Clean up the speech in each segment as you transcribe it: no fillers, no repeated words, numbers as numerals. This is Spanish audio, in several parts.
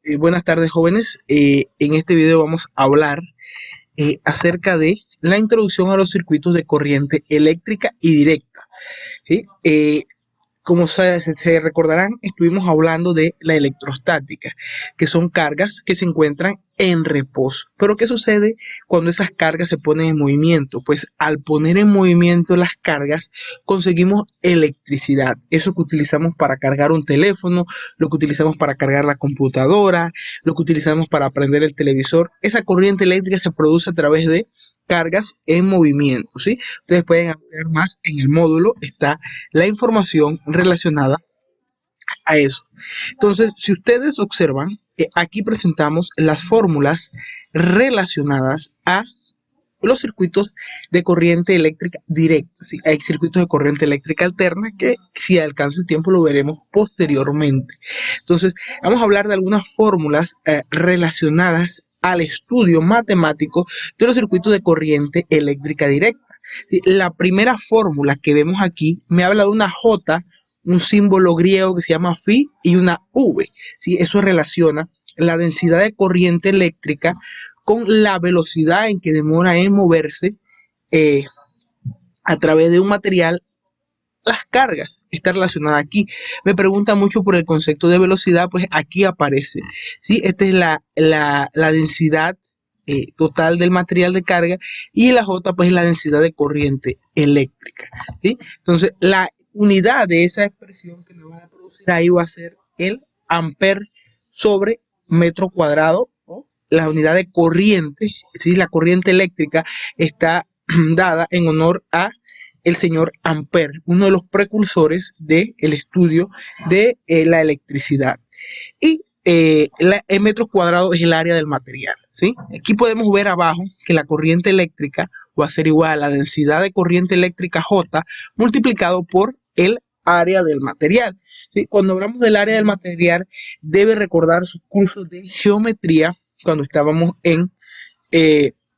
Buenas tardes, jóvenes. En este video vamos a hablar acerca de la introducción a los circuitos de corriente eléctrica y directa. ¿Sí? Como se recordarán, estuvimos hablando de la electrostática, que son cargas que se encuentran en reposo. Pero ¿qué sucede cuando esas cargas se ponen en movimiento? Pues al poner en movimiento las cargas, conseguimos electricidad. Eso que utilizamos para cargar un teléfono, lo que utilizamos para cargar la computadora, lo que utilizamos para prender el televisor. Esa corriente eléctrica se produce a través de cargas en movimiento, ¿sí? Ustedes pueden ampliar más en el módulo, está la información relacionada a eso. Entonces, si ustedes observan, aquí presentamos las fórmulas relacionadas a los circuitos de corriente eléctrica directa. ¿Sí? Hay circuitos de corriente eléctrica alterna que si alcanza el tiempo lo veremos posteriormente. Entonces, vamos a hablar de algunas fórmulas relacionadas al estudio matemático de los circuitos de corriente eléctrica directa. ¿Sí? La primera fórmula que vemos aquí me habla de una J, un símbolo griego que se llama phi y una V. ¿Sí? Eso relaciona la densidad de corriente eléctrica con la velocidad en que demora en moverse eh, a través de un material. Las cargas está relacionada aquí. Me pregunta mucho por el concepto de velocidad, pues aquí aparece. ¿Sí? Esta es la densidad total del material de carga y la J pues es la densidad de corriente eléctrica. ¿Sí? Entonces la unidad de esa expresión que me van a producir ahí va a ser el amper sobre metro cuadrado, o la unidad de corriente. ¿Sí? La corriente eléctrica está dada en honor a el señor Ampère, uno de los precursores del estudio de la electricidad. Y en metros cuadrados es el área del material. ¿Sí? Aquí podemos ver abajo que la corriente eléctrica va a ser igual a la densidad de corriente eléctrica J multiplicado por el área del material. ¿Sí? Cuando hablamos del área del material, debe recordar sus cursos de geometría cuando estábamos en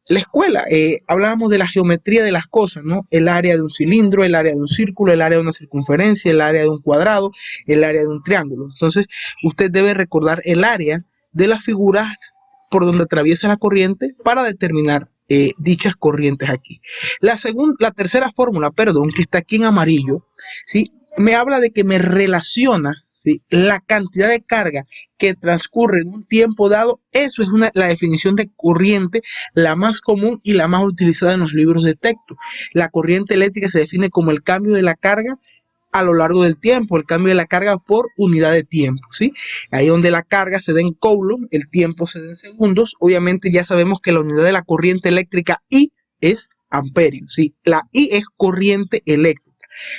la escuela. Hablábamos de la geometría de las cosas, ¿no? El área de un cilindro, el área de un círculo, el área de una circunferencia, el área de un cuadrado, el área de un triángulo. Entonces, usted debe recordar el área de las figuras por donde atraviesa la corriente para determinar dichas corrientes aquí. La tercera fórmula, perdón, que está aquí en amarillo, ¿sí? Me habla de que me relaciona, ¿sí?, la cantidad de carga que transcurre en un tiempo dado. Eso es la definición de corriente, la más común y la más utilizada en los libros de texto. La corriente eléctrica se define como el cambio de la carga a lo largo del tiempo, el cambio de la carga por unidad de tiempo, ¿sí? Ahí donde la carga se da en coulomb, el tiempo se da en segundos. Obviamente ya sabemos que la unidad de la corriente eléctrica I es amperio, ¿sí? La I es corriente eléctrica.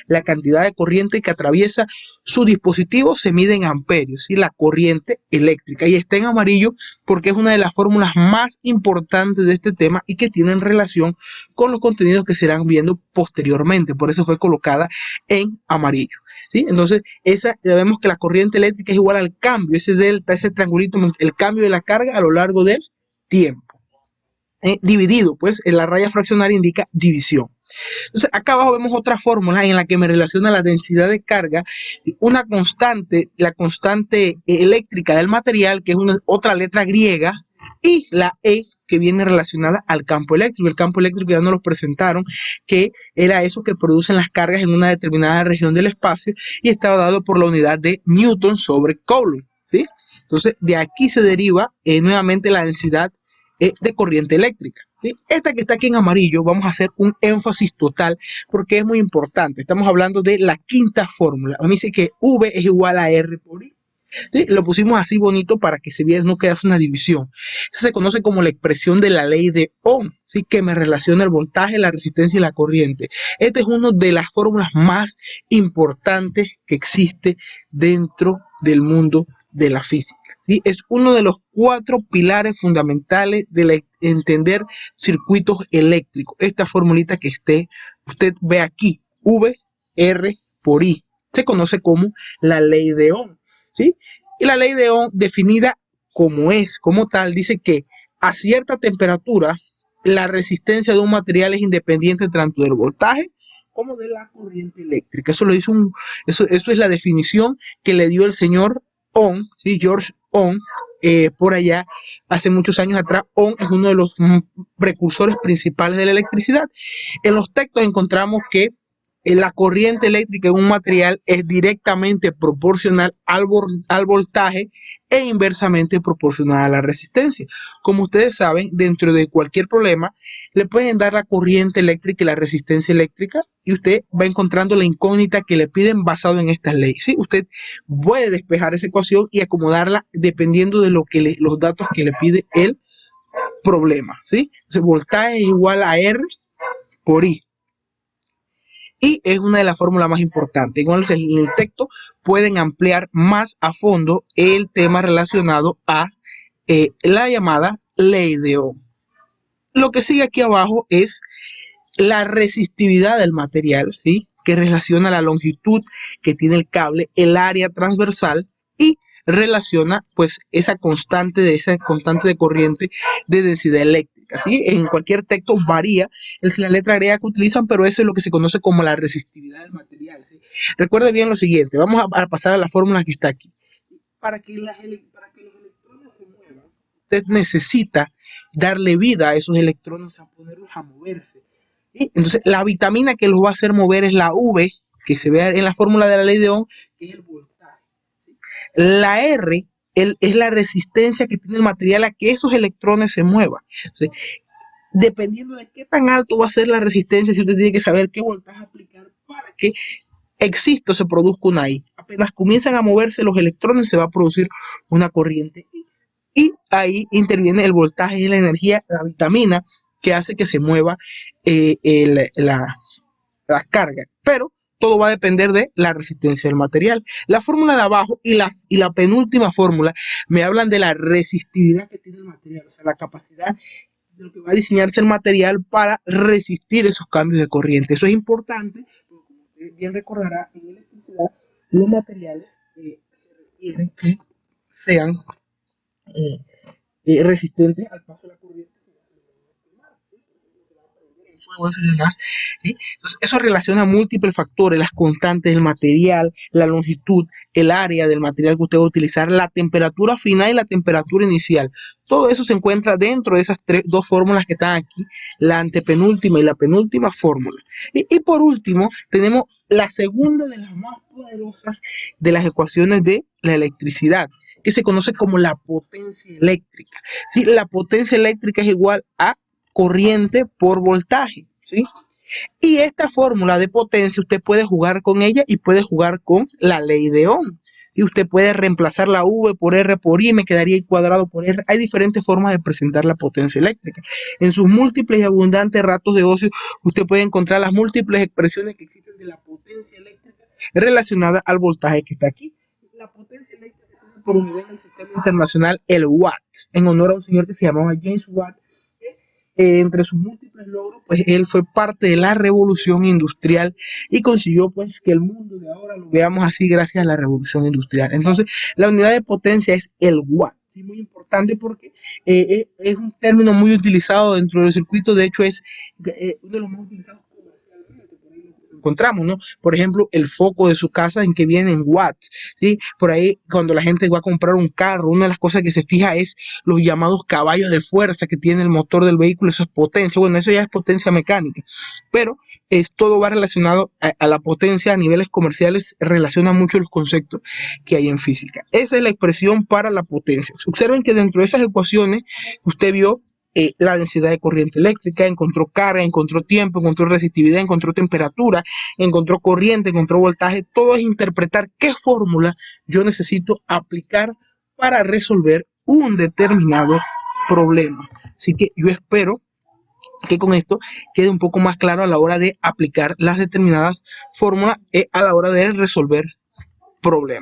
La cantidad de corriente que atraviesa su dispositivo se mide en amperios, ¿sí? La corriente eléctrica, y está en amarillo porque es una de las fórmulas más importantes de este tema y que tienen relación con los contenidos que se irán viendo posteriormente. Por eso fue colocada en amarillo, ¿sí? Entonces, sabemos que la corriente eléctrica es igual al cambio, ese delta, ese triangulito, el cambio de la carga a lo largo del tiempo. Dividido, pues en la raya fraccionaria indica división. Entonces, acá abajo vemos otra fórmula en la que me relaciona la densidad de carga, una constante, la constante eléctrica del material, que es otra letra griega, y la E, que viene relacionada al campo eléctrico. El campo eléctrico ya nos lo presentaron, que era eso que producen las cargas en una determinada región del espacio y estaba dado por la unidad de Newton sobre Coulomb, ¿sí? Entonces, de aquí se deriva nuevamente la densidad de corriente eléctrica. ¿Sí? Esta que está aquí en amarillo, vamos a hacer un énfasis total porque es muy importante. Estamos hablando de la quinta fórmula. Me dice que V es igual a R por I. ¿Sí? Lo pusimos así bonito para que se viera, no quedase una división. Eso se conoce como la expresión de la ley de Ohm, ¿sí?, que me relaciona el voltaje, la resistencia y la corriente. Esta es una de las fórmulas más importantes que existe dentro del mundo de la física. ¿Sí? Es uno de los 4 pilares fundamentales de entender circuitos eléctricos. Esta formulita que usted ve aquí, V, R por I, se conoce como la ley de Ohm. ¿Sí? Y la ley de Ohm, definida como tal, dice que a cierta temperatura la resistencia de un material es independiente tanto del voltaje como de la corriente eléctrica. Eso es la definición que le dio el señor Ohm, ¿sí?, George Ohm, por allá hace muchos años atrás. Ohm es uno de los precursores principales de la electricidad. En los textos encontramos que la corriente eléctrica en un material es directamente proporcional al voltaje e inversamente proporcional a la resistencia. Como ustedes saben, dentro de cualquier problema le pueden dar la corriente eléctrica y la resistencia eléctrica y usted va encontrando la incógnita que le piden basado en estas leyes. ¿Sí? Usted puede despejar esa ecuación y acomodarla dependiendo de los datos que le pide el problema. ¿Sí? Entonces, voltaje es igual a R por I. Y es una de las fórmulas más importantes. Igual en el texto pueden ampliar más a fondo el tema relacionado a la llamada ley de Ohm. Lo que sigue aquí abajo es la resistividad del material, ¿sí? Que relaciona la longitud que tiene el cable, el área transversal y relaciona pues esa constante de corriente de densidad eléctrica, ¿sí? En cualquier texto varía la letra griega que utilizan, pero eso es lo que se conoce como la resistividad del material, ¿sí? Recuerde bien lo siguiente, vamos a pasar a la fórmula que está aquí. Para que los electrones se muevan, usted necesita darle vida a esos electrones, a ponerlos a moverse. ¿Sí? Entonces, la vitamina que los va a hacer mover es la V, que se ve en la fórmula de la ley de Ohm, que es el voltaje. ¿Sí? La R es la resistencia que tiene el material a que esos electrones se muevan. Entonces, dependiendo de qué tan alto va a ser la resistencia, si usted tiene que saber qué voltaje aplicar para que exista o se produzca una I. Apenas comienzan a moverse los electrones, se va a producir una corriente I. Y ahí interviene el voltaje y la energía, la vitamina, que hace que se mueva la carga. Pero todo va a depender de la resistencia del material. La fórmula de abajo y la penúltima fórmula me hablan de la resistividad que tiene el material, o sea, la capacidad de lo que va a diseñarse el material para resistir esos cambios de corriente. Eso es importante, porque como usted bien recordará, en electricidad los materiales requieren que sean resistentes al paso de la corriente. ¿Sí? Entonces, eso relaciona múltiples factores, las constantes del material, la longitud, el área del material que usted va a utilizar, la temperatura final y la temperatura inicial. Todo eso se encuentra dentro de esas dos fórmulas que están aquí, la antepenúltima y la penúltima fórmula. Y por último, tenemos la segunda de las más poderosas de las ecuaciones de la electricidad, que se conoce como la potencia eléctrica. ¿Sí? La potencia eléctrica es igual a corriente por voltaje, ¿sí? Y esta fórmula de potencia usted puede jugar con ella y puede jugar con la ley de Ohm. Y usted puede reemplazar la V por R por I, me quedaría I cuadrado por R. Hay diferentes formas de presentar la potencia eléctrica. En sus múltiples y abundantes ratos de ocio, usted puede encontrar las múltiples expresiones que existen de la potencia eléctrica relacionada al voltaje que está aquí. La potencia eléctrica tiene por unidad en el sistema internacional el watt, en honor a un señor que se llamaba James Watt. Entre sus múltiples logros, pues él fue parte de la revolución industrial y consiguió pues que el mundo de ahora lo veamos así gracias a la revolución industrial. Entonces, la unidad de potencia es el watt, ¿sí? Muy importante porque es un término muy utilizado dentro del circuito, de hecho es uno de los más utilizados comercialmente, por ahí lo encontramos, ¿no? Por ejemplo, el foco de su casa en que viene en watts, ¿sí? Por ahí cuando la gente va a comprar un carro, una de las cosas que se fija es los llamados caballos de fuerza que tiene el motor del vehículo, eso es potencia, bueno, eso ya es potencia mecánica, pero todo va relacionado a la potencia a niveles comerciales, relaciona mucho los conceptos que hay en física. Esa es la expresión para la potencia. Observen que dentro de esas ecuaciones usted vio la densidad de corriente eléctrica, encontró carga, encontró tiempo, encontró resistividad, encontró temperatura, encontró corriente, encontró voltaje. Todo es interpretar qué fórmula yo necesito aplicar para resolver un determinado problema. Así que yo espero que con esto quede un poco más claro a la hora de aplicar las determinadas fórmulas a la hora de resolver problemas.